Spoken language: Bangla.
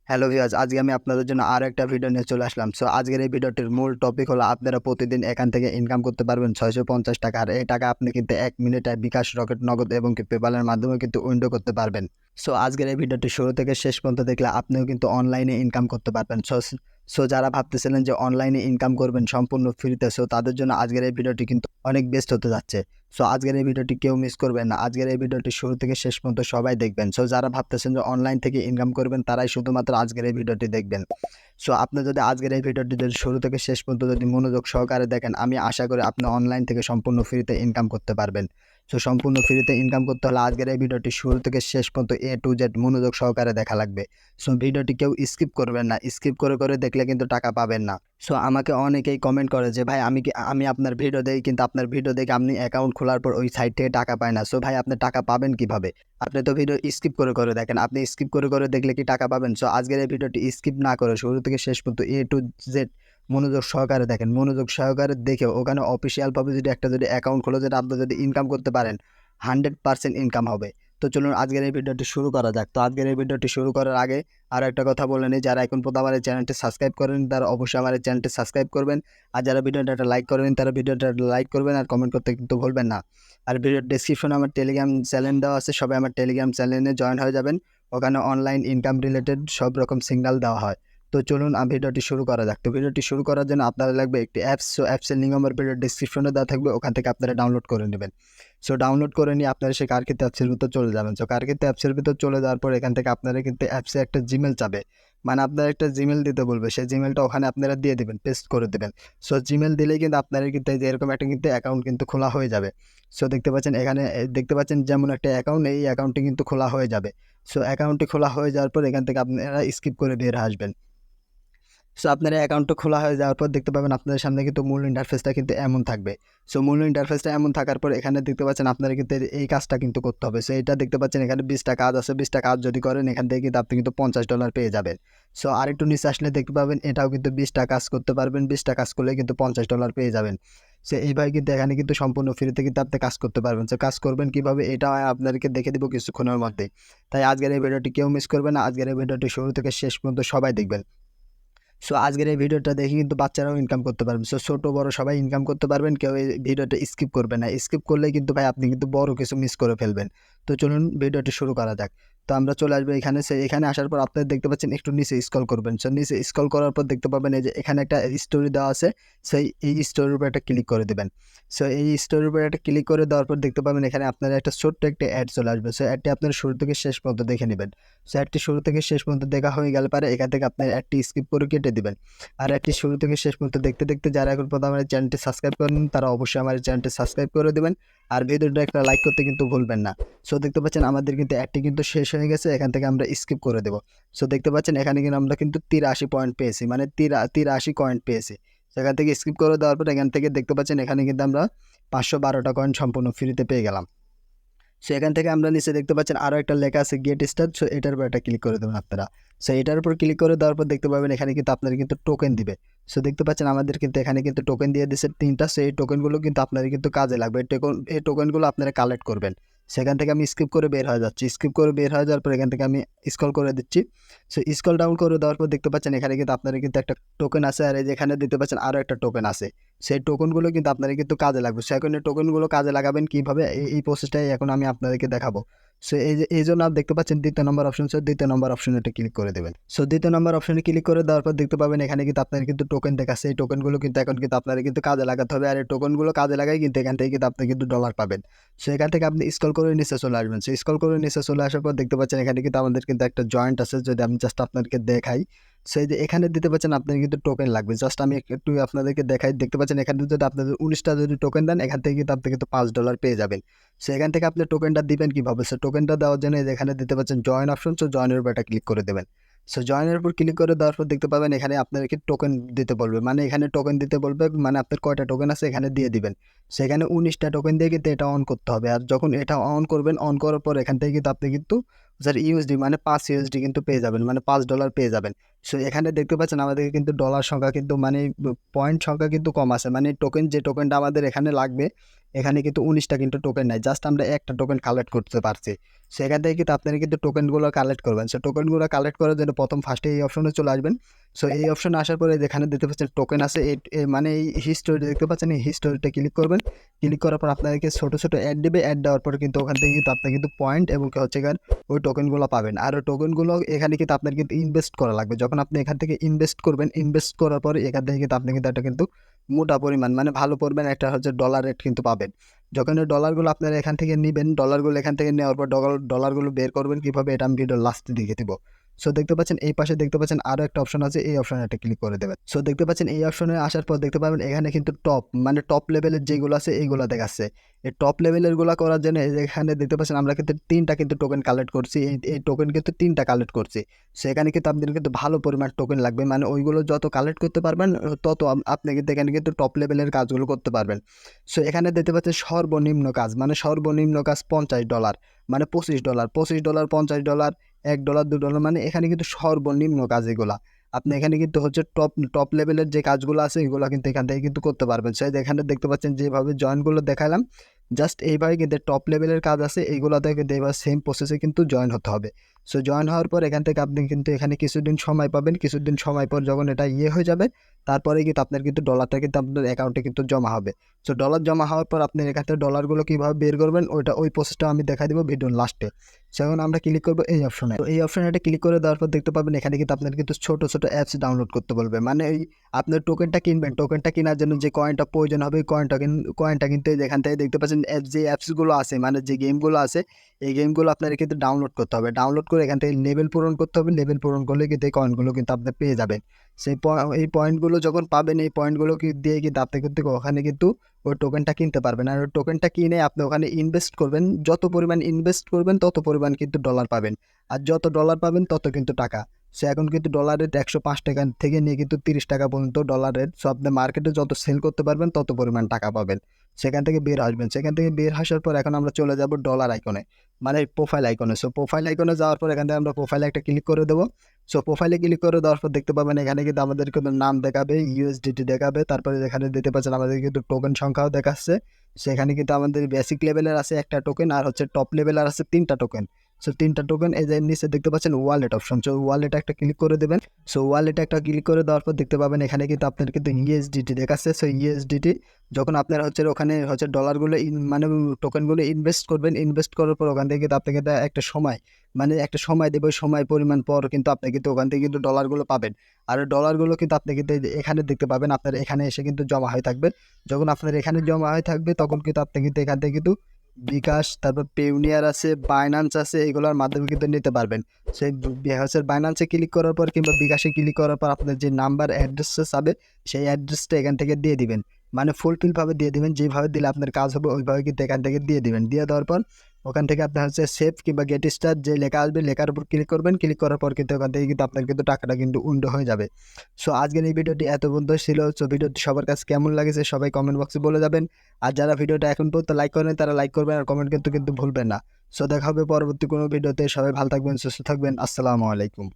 হ্যালো ভিউয়ার্স, আজকে আমি আপনাদের জন্য আরো একটা ভিডিও নিয়ে চলে আসলাম। সো আজকের এই ভিডিওটির মূল টপিক হলো আপনারা প্রতিদিন এখান থেকে ইনকাম করতে পারবেন ৬৫০ টাকা। আর এই টাকা আপনি কিন্তু ১ মিনিটে বিকাশ, রকেট, নগদ এবং কি পেপ্যালের মাধ্যমে কিন্তু উইথড্র করতে পারবেন। সো আজকের এই ভিডিওটি শুরু থেকে শেষ পর্যন্ত দেখলে আপনিও কিন্তু অনলাইনে ইনকাম করতে পারবেন। সো যারা ভাবতেছিলেন যে অনলাইনে ইনকাম করবেন সম্পূর্ণ ফ্রিতে, সো তাদের জন্য আজকের এই ভিডিওটি কিন্তু অনেক বেস্ট হতে যাচ্ছে। সো আজকের এই ভিডিওটি কেউ মিস করবেন না। আজকের এই ভিডিওটি শুরু থেকে শেষ পর্যন্ত সবাই দেখবেন। সো যারা ভাবতেছেন যে অনলাইন থেকে ইনকাম করবেন তারাই শুধুমাত্র আজকের এই ভিডিওটি দেখবেন। সো আপনি যদি আজকের এই ভিডিওটি যদি শুরু থেকে শেষ পর্যন্ত যদি মনোযোগ সহকারে দেখেন, আমি আশা করি আপনি অনলাইন থেকে সম্পূর্ণ ফ্রিতে ইনকাম করতে পারবেন। সো সম্পূর্ণ ফ্রিতে ইনকাম করতে হলে আজকের এই ভিডিওটি শুরু থেকে শেষ পর্যন্ত এ টু জেড মনোযোগ সহকারে দেখা লাগবে। সো ভিডিওটি কেউ স্কিপ করবেন না। স্কিপ করে দেখলে কিন্তু টাকা পাবেন না। সো আমাকে অনেকেই কমেন্ট করে যে ভাই আমি আপনার ভিডিও দেখি, কিন্তু আপনার ভিডিও দেখে আপনি অ্যাকাউন্ট খোলার পর ওই সাইট থেকে টাকা পায় না। সো ভাই আপনি টাকা পাবেন কিভাবে? আপনি তো ভিডিও স্কিপ করে দেখেন। আপনি স্কিপ করে দেখলে কি টাকা পাবেন? সো আজকের এই ভিডিওটি স্কিপ না করে শুরু থেকে শেষ পর্যন্ত এ টু জেড মনোযোগ সহকারে দেখেন। মনোযোগ সহকারে দেখে ওখানে অফিসিয়ালভাবে যদি অ্যাকাউন্ট খোলে, যেটা আপনি যদি ইনকাম করতে পারেন 100% ইনকাম হবে। তো চলুন আজকের এই ভিডিওটি শুরু করা যাক। তো আজকের এই ভিডিওটি শুরু করার আগে আরও একটা কথা বলে নিই, যারা এখন পর্যন্ত আমার এই চ্যানেলটি সাবস্ক্রাইব করেন তারা অবশ্যই আমার এই চ্যানেলটি সাবস্ক্রাইব করবেন। আর যারা ভিডিওটা একটা লাইক করেন তারা ভিডিওটা লাইক করবেন আর কমেন্ট করতে কিন্তু ভুলবেন না। আর ভিডিওর ডেসক্রিপশনে আমার টেলিগ্রাম চ্যানেল দেওয়া আছে, সবাই আমার টেলিগ্রাম চ্যানেলে জয়েন হয়ে যাবেন। ওখানে অনলাইন ইনকাম রিলেটেড সব রকম সিগন্যাল দেওয়া হয়। তো চলুন ভিডিওটি শুরু করা যাক। তো ভিডিওটি শুরু করার জন্য আপনারা লাগবে একটি অ্যাপস। সো অ্যাপসের লিঙ্ক আমার ভিডিওর ডেসক্রিপশনে দেওয়া থাকবে, ওখান থেকে আপনারা ডাউনলোড করে নেবেন। সো ডাউনলোড করে নিয়ে আপনারা সেই কারকিতে অ্যাপসের ভিতর চলে যাবেন। সো কারকিতে অ্যাপসের ভিতর চলে যাওয়ার পর এখান থেকে আপনারা কিন্তু অ্যাপসে একটা জিমেল চাবে, মানে আপনারা একটা জিমেল দিতে বলবে। সেই জিমেলটা ওখানে আপনারা দিয়ে দেবেন, পেস্ট করে দেবেন। সো জিমেল দিলেই কিন্তু আপনারা কিন্তু এই যে এরকম একটা কিন্তু অ্যাকাউন্ট কিন্তু খোলা হয়ে যাবে। সো দেখতে পাচ্ছেন এখানে দেখতে পাচ্ছেন যেমন একটা অ্যাকাউন্ট, এই অ্যাকাউন্টটি কিন্তু খোলা হয়ে যাবে। সো অ্যাকাউন্টটি খোলা হয়ে যাওয়ার পর এখান থেকে আপনারা স্কিপ করে বের আসবেন। সো আপনার অ্যাকাউন্টটা খোলা হয়ে যাওয়ার পর দেখতে পাবেন আপনাদের সামনে কিন্তু মূল ইন্টারফেসটা কিন্তু এমন থাকবে। সো মূল ইন্টারফেসটা এমন থাকার পর এখানে দেখতে পাচ্ছেন আপনারা কিন্তু এই কাজটা কিন্তু করতে হবে। সো এটা দেখতে পাচ্ছেন এখানে 20টা কাজ আছে। 20টা কাজ যদি করেন এখান থেকে কিন্তু আপনি কিন্তু $50 পেয়ে যাবেন। সো আরেকটু নিচে আসলে দেখতে পাবেন এটাও কিন্তু 20টা কাজ করতে পারবেন। 20টা কাজ করলে কিন্তু $50 পেয়ে যাবেন। সো এইভাবে কিন্তু এখানে কিন্তু সম্পূর্ণ ফ্রিতে কিন্তু আপনি কাজ করতে পারবেন। সো কাজ করবেন কীভাবে এটা আপনাদেরকে দেখে দিব কিছুক্ষণের মধ্যে। তাই আজকের এই ভিডিওটি কেউ মিস করবেন না। আজকের এই ভিডিওটি শুরু থেকে শেষ পর্যন্ত সবাই দেখবেন। সো আজকের এই ভিডিওটা দেখে কিন্তু বাচ্চারাও ইনকাম করতে পারবে। সো ছোট বড় সবাই ইনকাম করতে পারবেন। কেউ এই ভিডিওটা স্কিপ করবে না। স্কিপ করলে কিন্তু ভাই আপনি কিন্তু বড় কিছু মিস করে ফেলবেন। তো চলুন ভিডিওটি শুরু করা যাক। তো আমরা চলে আসবো এখানে। এখানে আসার পর আপনারা দেখতে পাচ্ছেন একটু নিচে স্ক্রল করবেন। সো নিচে স্ক্রল করার পর দেখতে পাবেন এই যে এখানে একটা স্টোরি দেওয়া আছে। এই স্টোরির উপর একটা ক্লিক করে দেবেন। সো এই স্টোরির উপর একটা ক্লিক করে দেওয়ার পর দেখতে পাবেন এখানে আপনারা একটা ছোট্ট একটা অ্যাড চলে আসবে। সো অ্যাডটি আপনারা শুরু থেকে শেষ পর্যন্ত দেখে নেবেন। সো অ্যাডটি শুরু থেকে শেষ পর্যন্ত দেখা হয়ে গেলে পারে এখান থেকে আপনার অ্যাডটি স্কিপ করে কেটে দিবেন। আর অ্যাডটি শুরু থেকে শেষ পর্যন্ত দেখতে যারা এখন পর্যন্ত আমার চ্যানেলটি সাবস্ক্রাইব করেন তারা অবশ্যই আমার চ্যানেলটি সাবস্ক্রাইব করে দেবেন। আর ভিডিওটা একটা লাইক করতে কিন্তু ভুলবেন না। সো দেখতে পাচ্ছেন আমাদের কিন্তু অ্যাডটি কিন্তু শেষ হয়ে গেছে। এখান থেকে আমরা স্কিপ করে দেবো। সো দেখতে পাচ্ছেন এখানে কিন্তু আমরা কিন্তু 83 পয়েন্ট পেয়েছি, মানে 83 কয়েন পেয়েছি। সেখান থেকে স্কিপ করে দেওয়ার পর এখান থেকে দেখতে পাচ্ছেন এখানে কিন্তু আমরা 512টা কয়েন সম্পূর্ণ ফ্রিতে পেয়ে গেলাম। সো এখান থেকে আমরা নিচে দেখতে পাচ্ছেন আরও একটা লেখা আছে গেট স্টার্ট। সো এটার উপর একটা ক্লিক করে দেবেন আপনারা। সো এটার উপর ক্লিক করে দেওয়ার পর দেখতে পাবেন এখানে কিন্তু আপনারা কিন্তু টোকেন দিবে। সো দেখতে পাচ্ছেন আমাদের কিন্তু এখানে কিন্তু টোকেন দিয়ে দিচ্ছে 3টা। সো এই টোকেনগুলো কিন্তু আপনাদের কিন্তু কাজে লাগবে। এই টোকেনগুলো আপনারা কালেক্ট করবেন। সেখান থেকে আমি স্কিপ করে বের হয়ে যাচ্ছি। স্কিপ করে বের হয়ে যাওয়ার পর এখান থেকে আমি স্ক্রল করে দিচ্ছি। সো স্ক্রল ডাউন করে দেওয়ার পর দেখতে পাচ্ছেন এখানে কিন্তু আপনারা কিন্তু একটা টোকেন আছে, আর এই যে এখানে দেখতে পাচ্ছেন আরও একটা টোকেন আছে। সেই টোকেনগুলো কিন্তু আপনারা কিন্তু কাজে লাগবে। সো এখন এই টোকেনগুলো কাজে লাগাবেন কীভাবে, এই প্রসেসটাই এখন আমি আপনাদেরকে দেখাবো। সো এই জন্য আপনি দেখতে পাচ্ছেন 2য় নম্বর অপশন। সো 2য় নম্বর অপশনে এটা ক্লিক করে দেবেন। সো 2য় নম্বর অপশনে ক্লিক করে দেওয়ার পর দেখতে পাবেন এখানে কিন্তু আপনার কিন্তু টোকেন দেখাচ্ছে। এই টোকেনগুলো কিন্তু এখন কিন্তু আপনারা কিন্তু কাজে লাগাতে হবে। আর এই টোকেনগুলো কাজে লাগাই কিন্তু এখান থেকে কিন্তু আপনি কিন্তু ডলার পাবেন। সো এখান থেকে আপনি স্ক্রল করে নিচে চলে আসবেন। সো স্ক্রল করে নিচে চলে আসার পর দেখতে পাচ্ছেন এখানে কিন্তু আমাদের কিন্তু একটা জয়েন্ট আছে। যদি আমি জাস্ট আপনাদেরকে দেখাই, সো এই যে এখানে দিতে পাচ্ছেন আপনার কিন্তু টোকেন লাগবে। জাস্ট আমি একটু আপনাদেরকে দেখাই। দেখতে পাচ্ছেন এখানে যদি আপনাদের 19টা যদি টোকেন দেন এখান থেকে কিন্তু আপনি কিন্তু $5 পেয়ে যাবেন। সো এখান থেকে আপনি টোকেনটা দিবেন কীভাবে? সো টোকেনটা দেওয়ার জন্য এখানে দিতে পাচ্ছেন জয়েন অপশন। সো জয়েনের উপর একটা ক্লিক করে দেবেন। সো জয়েনের উপর ক্লিক করে দেওয়ার পর দেখতে পাবেন এখানে আপনাদেরকে টোকেন দিতে বলবে, মানে এখানে টোকেন দিতে বলবে, মানে আপনার কয়টা টোকেন আছে এখানে দিয়ে দিবেন। সেখানে 19টা টোকেন দিয়ে কিন্তু এটা অন করতে হবে। আর যখন এটা অন করবেন, অন করার পর এখান থেকে কিন্তু আপনি কিন্তু ইউএসডি মানে 5 ইউএসডি কিন্তু পেয়ে যাবেন, মানে $5 পেয়ে যাবেন। সো এখানে দেখতে পাচ্ছেন আমাদের কিন্তু ডলার সংখ্যা কিন্তু মানে পয়েন্ট সংখ্যা কিন্তু কম আছে, মানে টোকেন যে টোকেনটা আমাদের এখানে লাগবে এখানে কিন্তু 19টা কিন্তু টোকেন নাই, জাস্ট আমরা একটা টোকেন কালেক্ট করতে পারছি। সেখান থেকে কিন্তু আপনারা কিন্তু টোকেনগুলো কালেক্ট করবেন। সো টোকেনগুলো কালেক্ট করার জন্য প্রথম ফার্স্টে এই অপশনে চলে আসবেন। সো এই অপশনে আসার পরে যেখানে দেখতে পাচ্ছেন টোকেন আছে মানে এই হিস্টোরি দেখতে পাচ্ছেন, এই হিস্টোরিতে ক্লিক করবেন। ক্লিক করার পর আপনাদেরকে ছোটো ছোটো অ্যাড দেবে, অ্যাড দেওয়ার পরে কিন্তু ওখান থেকে কিন্তু আপনি কিন্তু পয়েন্ট এবং হচ্ছে গিয়ে ওই টোকেনগুলো পাবেন। আর ওই টোকেনগুলো এখানে কিন্তু আপনার কিন্তু ইনভেস্ট করা লাগবে। যখন আপনি এখান থেকে ইনভেস্ট করবেন, ইনভেস্ট করার পরে এখান থেকে কিন্তু আপনি কিন্তু একটা কিন্তু মোটা পরিমাণ মানে ভালো পরিমাণ একটা হচ্ছে ডলার রেট কিন্তু পাবেন। যখন ওই ডলারগুলো আপনারা এখান থেকে নেবেন, ডলারগুলো এখান থেকে নেওয়ার পর ডলারগুলো বের করবেন কীভাবে এটা আমি ভিডিওর লাস্টে দেখিয়ে দিব। সো দেখতে পাচ্ছেন এই পাশে দেখতে পাচ্ছেন আরও একটা অপশন আছে, এই অপশনে একটা ক্লিক করে দেবেন। সো দেখতে পাচ্ছেন এই অপশনে আসার পর দেখতে পাবেন এখানে কিন্তু মানে টপ লেভেলের যেগুলো আছে এইগুলো দেখাচ্ছে। এই টপ লেভেলেরগুলো করার জন্য এখানে দেখতে পাচ্ছেন আমরা কিন্তু 3টা কিন্তু টোকেন কালেক্ট করছি, এই টোকেন কিন্তু 3টা কালেক্ট করছি। সেখানে কিন্তু আপনাদের কিন্তু ভালো পরিমাণ টোকেন লাগবে, মানে ওইগুলো যত কালেক্ট করতে পারবেন তত আপনি কিন্তু এখানে কিন্তু টপ লেভেলের কাজগুলো করতে পারবেন। সো এখানে দেখতে পাচ্ছেন সর্বনিম্ন কাজ, মানে সর্বনিম্ন কাজ $50, মানে $25, $25, $50, $1, $2, মানে এখানে কিন্তু সর্বনিম্ন কাজ এগুলা। আপনি এখানে কিন্তু হচ্ছে টপ লেভেলের যে কাজগুলো আছে এগুলো কিন্তু এখান থেকে কিন্তু করতে পারবেন। সেই এখানে দেখতে পাচ্ছেন যেভাবে জয়েনগুলো দেখালাম, জাস্ট এইভাবে কিন্তু টপ লেভেলের কাজ আছে এইগুলোতে কিন্তু এবার সেম প্রসেসে কিন্তু জয়েন হতে হবে। সো জয়েন হওয়ার পর এখান থেকে আপনি কিন্তু এখানে কিছুদিন সময় পাবেন, কিছুদিন সময় পর যখন এটা হয়ে যাবে তারপরে কিন্তু আপনার কিন্তু ডলারটা কিন্তু আপনার অ্যাকাউন্টে কিন্তু জমা হবে। সো ডলার জমা হওয়ার পর আপনি এখান থেকে ডলারগুলো কীভাবে বের করবেন ওই প্রসেসটা আমি দেখাই দেবো ভিডিওর লাস্টে। সো এখন আমরা ক্লিক করবো এই অপশনে। তো এই অপশনে এটা ক্লিক করে দেওয়ার পর দেখতে পাবেন এখানে কিন্তু আপনার কিন্তু ছোটো ছোটো অ্যাপস ডাউনলোড করতে বলবে, মানে এই আপনার টোকেনটা কিনবেন, টোকেনটা কেনার জন্য যে কয়েনটা প্রয়োজন হবে কয়েনটা কিন্তু এখান থেকে দেখতে পাচ্ছেন যে অ্যাপসগুলো আছে মানে যে গেমগুলো আছে এই গেমগুলো আপনার কিন্তু ডাউনলোড করতে হবে। ডাউনলোড করে এখান থেকে লেভেল পূরণ করতে হবে, লেভেল পূরণ করলে কিন্তু এই কয়েনগুলো কিন্তু আপনি পেয়ে যাবেন। এই পয়েন্টগুলো যখন পাবেন এই পয়েন্টগুলো দিয়ে কিন্তু আপনি কিন্তু ওখানে কিন্তু ওই টোকেনটা কিনতে পারবেন। আর ওই টোকেনটা কিনে আপনি ওখানে ইনভেস্ট করবেন, যত পরিমাণ ইনভেস্ট করবেন তত পরিমাণ কিন্তু ডলার পাবেন, আর যত ডলার পাবেন তত কিন্তু টাকা। সো এখন কিন্তু ডলার রেট 105 টাকা থেকে নিয়ে কিন্তু 30 টাকা পর্যন্ত ডলার রেট। সো আপনি মার্কেটে যত সেল করতে পারবেন তত পরিমাণ টাকা পাবেন। সেখান থেকে বের আসবেন, সেখান থেকে বের আসার পর এখন আমরা চলে যাব ডলার আইকনে, মানে প্রোফাইল আইকনে। সো প্রোফাইল আইকনে যাওয়ার পর এখান থেকে আমরা প্রোফাইলে একটা ক্লিক করে দেবো। সো প্রোফাইলে ক্লিক করে দেওয়ার পর দেখতে পাবেন এখানে কিন্তু আমাদের কিন্তু নাম দেখাবে, ইউএসডিটি দেখাবে, তারপরে এখানে দেখতে পাচ্ছেন আমাদের কিন্তু টোকেন সংখ্যাও দেখাচ্ছে। সেখানে কিন্তু আমাদের বেসিক লেভেলের আছে একটা টোকেন, আর হচ্ছে টপ লেভেলের আছে 3টা টোকেন। সো 3টা টোকেন এই যে নিচে দেখতে পাচ্ছেন ওয়ালেট অপশন, সো ওয়ালেটে একটা ক্লিক করে দেবেন। সো ওয়ালেটে একটা ক্লিক করে দেওয়ার পর দেখতে পাবেন এখানে কিন্তু আপনার কিন্তু ইউএসডিটি দেখাচ্ছে। সো ইউএসডিটি যখন আপনার হচ্ছে ওখানে হচ্ছে ডলারগুলো মানে টোকেনগুলো ইনভেস্ট করবেন, ইনভেস্ট করার পর ওখান থেকে কিন্তু আপনাকে একটা সময় মানে একটা সময় দেবে, ওই সময় পরিমাণ পর কিন্তু আপনি কিন্তু ওখান থেকে কিন্তু ডলারগুলো পাবেন। আর ডলারগুলো কিন্তু আপনি কিন্তু এখানে দেখতে পাবেন, আপনার এখানে এসে কিন্তু জমা হয়ে থাকবে। যখন আপনার এখানে জমা হয়ে থাকবে তখন কিন্তু আপনি কিন্তু এখান থেকে কিন্তু বিকাশ, তারপর পেউনিয়ার আছে, বাইন্যান্স আছে, এগুলোর মাধ্যমে কিন্তু নিতে পারবেন। সেই হচ্ছে বাইন্যান্সে ক্লিক করার পর কিংবা বিকাশে ক্লিক করার পর আপনার যে নাম্বার অ্যাড্রেসটা চাবে সেই অ্যাড্রেসটা এখান থেকে দিয়ে দিবেন, মানে ফুলফিলভাবে দিয়ে দিবেন, যেভাবে দিলে আপনার কাজ হবে ওইভাবে কিন্তু এখান থেকে দিয়ে দিবেন। দিয়ে দেওয়ার পর ওখান থেকে আপনার হচ্ছে সেভ কিংবা গেট স্টার্ট যে লেখা আসবে লেখার উপর ক্লিক করবেন। ক্লিক করার পর কিন্তু ওখান থেকে কিন্তু আপনার কিন্তু টাকাটা কিন্তু উইন্ডো হয়ে যাবে। সো আজকের এই ভিডিওটি এত পর্যন্ত ছিল। সো ভিডিওটি সবার কাছে কেমন লাগেছে সবাই কমেন্ট বক্সে বলে যাবেন। আর যারা ভিডিওটা এখন পর্যন্ত লাইক করেন তারা লাইক করবেন, আর কমেন্ট কিন্তু ভুলবেন না। সো দেখা হবে পরবর্তী কোনো ভিডিওতে। সবাই ভালো থাকবেন, সুস্থ থাকবেন। আসসালামু আলাইকুম।